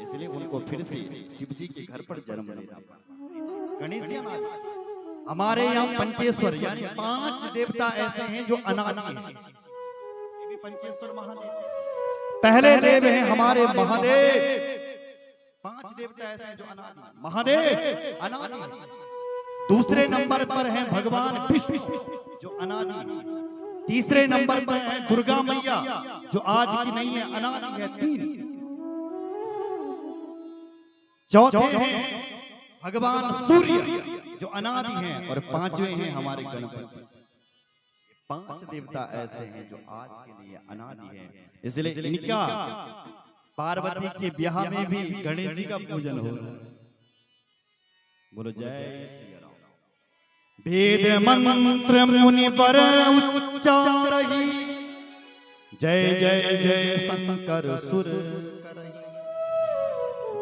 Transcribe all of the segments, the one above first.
इसलिए उनको फिर से शिव जी के घर पर जन्म लेना पड़ा। गणेश जी हमारे यहाँ पंचेश्वर यानी 5 देवता ऐसे हैं जो अनादि हैं। ये भी पंचेश्वर महादेव पहले देव हैं हमारे महादेव। 5 देवता ऐसे हैं जो अनादि, महादेव अनादि। दूसरे नंबर पर हैं भगवान विष्णु जो अनादि। तीसरे नंबर पर है दुर्गा मैया जो आज की नहीं है, अनादि है, 3। चौथे हैं भगवान सूर्य जो अनादि हैं और 5वें हैं हमारे गणपति। 5 देवता ऐसे हैं जो आज के लिए अनादि हैं। इसलिए इनका पार्वती के ब्याह में भी गणेश जी का पूजन हो रहा है। बोलो जय श्री राम। वेद मंत्र मुनि पर उच्चारहि, जय जय जय शंकर सुर करहि।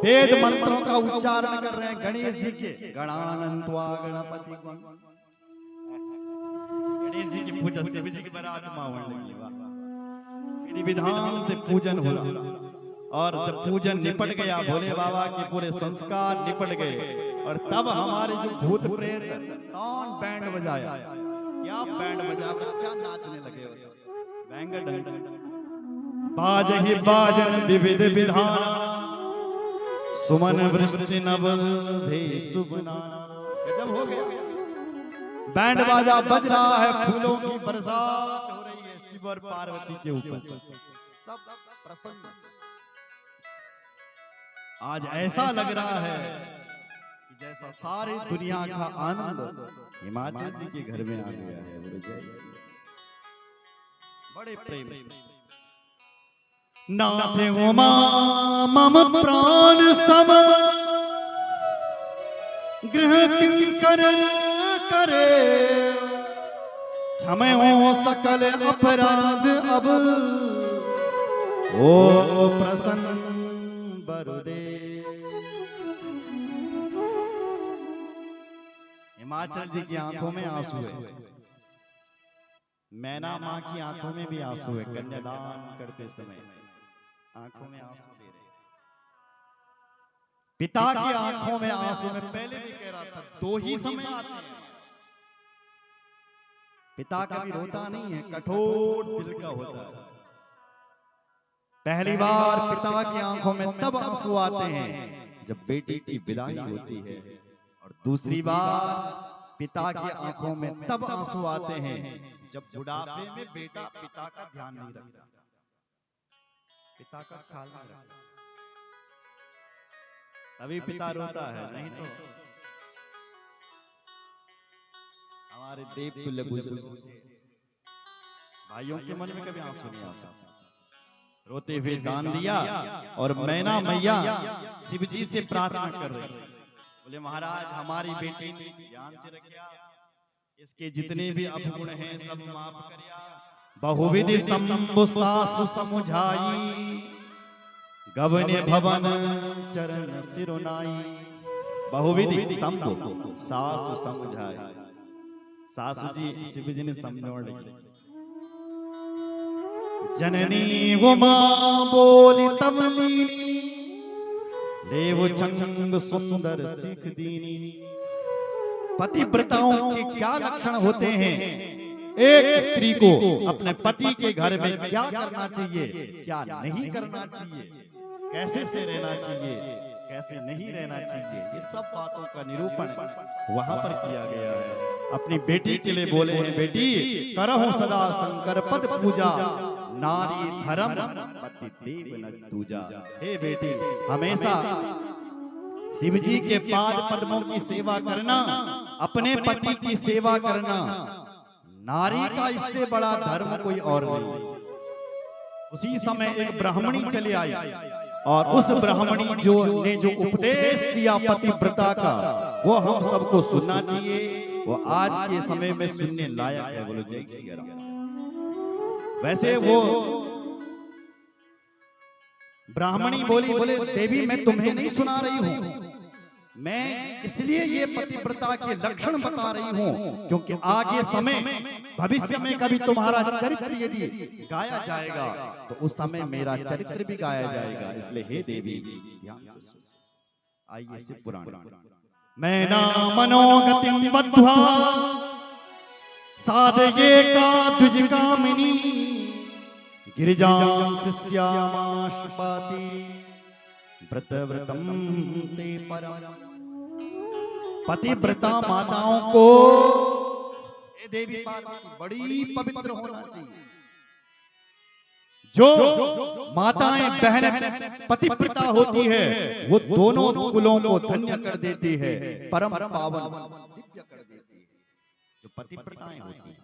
वेद मंत्रों का उच्चारण कर रहे हैं गणेश जी के। गणानंत्वा गणपति गण। गणेश जी की पूजा शिव जी की बरातमा होने लगी। विधि विधान से पूजन हो रहा और जब पूजन निपट गया, भोले बाबा के पूरे संस्कार निपट गए और तब हमारे जो भूत प्रेत कौन बैंड बजाया, क्या बैंड बजा, क्या नाचने लगे। बैंड बाजहि बाजन विविध विधान, सुमन वृष्टि नभ भे सुबना। गजब हो गया। बैंड बाजा बज रहा है, फूलों की बरसात हो रही है शिव और पार्वती के ऊपर। सब प्रसन्न। आज ऐसा लग रहा है कि जैसा सारी दुनिया का आनंद हिमाचल जी के घर में आ गया है। बोलो जय श्री। बड़े प्रेम से नाथे उमा मम प्राण सम, गृह किंकर करे, क्षमयो सकल अपराध अब, ओ प्रसन्न बरुदेव। हिमाचल जी की आंखों में आंसू है, मैना माँ की आंखों में भी आंसू है। कन्यादान करते समय आंखों में आंसू दे रहे। पिता की आंखों में आंसू। में पहले भी कह रहा था 2 ही समय आते हैं। पिता कभी रोता नहीं है, कठोर दिल का होता है। पहली बार पिता की आंखों में तब आंसू आते हैं जब बेटी की विदाई होती है, और दूसरी बार पिता की आंखों में तब आंसू आते हैं जब बुढ़ापे में बेटा पिता का ध्यान नहीं रखता, पिता का ख्याल नहीं रखता, तभी पिता रोता है। नहीं तो हमारे देव तुल्य बुजुर्ग भाइयों के मन में कभी आंसू नहीं आ सकता। रोते हुए दान दिया और मैना मैया शिव जी से प्रार्थना कर रही। बोले महाराज हमारी बेटी ध्यान से रखिया, इसके जितने भी अवगुण हैं सब माफ करिया। बहुविधि शंभु सासु समुझाई, गवने भवन चरण सिरुनाई। बहुविधि शंभु सासु समुझाई। सासु जी शिव जी ने समझाने लगी। जननी उमा बोली तब नीनी, देव चंग सुंदर सिख दीनी। पतिव्रताओं के क्या लक्षण होते हैं? एक स्त्री को अपने पति के घर में क्या करना चाहिए, क्या नहीं करना चाहिए, कैसे से रहना चाहिए, कैसे नहीं रहना चाहिए, ये सब बातों का निरूपण वहां पर किया गया है। अपनी बेटी के लिए बोले हैं, बेटी करहु सदा शंकर पद पूजा, नारी धर्म पति देव न दूजा। हे बेटी हमेशा शिव जी के पाद पद्मों की सेवा करना, अपने पति की सेवा करना। नारी का इससे बड़ा धर्म कोई और नहीं। उसी समय एक ब्राह्मणी चले आई और उस ब्राह्मणी ने जो उपदेश दिया पतिव्रता का, वो हम सबको सुनना चाहिए। वो आज के समय में सुनने लायक है। बोलो जय श्री राम। वैसे वो ब्राह्मणी बोली, बोले देवी मैं तुम्हें नहीं सुना रही हूं, मैं इसलिए ये पतिव्रता के लक्षण बता रही हूं क्योंकि आगे समय भविष्य में कभी तुम्हारा चरित्र यदि गाया जाएगा तो उस समय मेरा चरित्र भी गाया जाएगा। इसलिए हे देवी ध्यान से आइए से पुराण। मैं ना मनोगतिम बद्ध्वा साधये का द्विज कामिनी गिरिजां शिष्यामाश्पाति व्रत व्रतम ते परम। पतिव्रता माताओं को ये देवी पार्वती बड़ी पवित्र होना चाहिए। जो माताएं बहनें पतिव्रता होती है वो दोनों कुलों को धन्य कर देती है, परम पावन दिव्य कर देती है। जो पतिव्रताएं होती है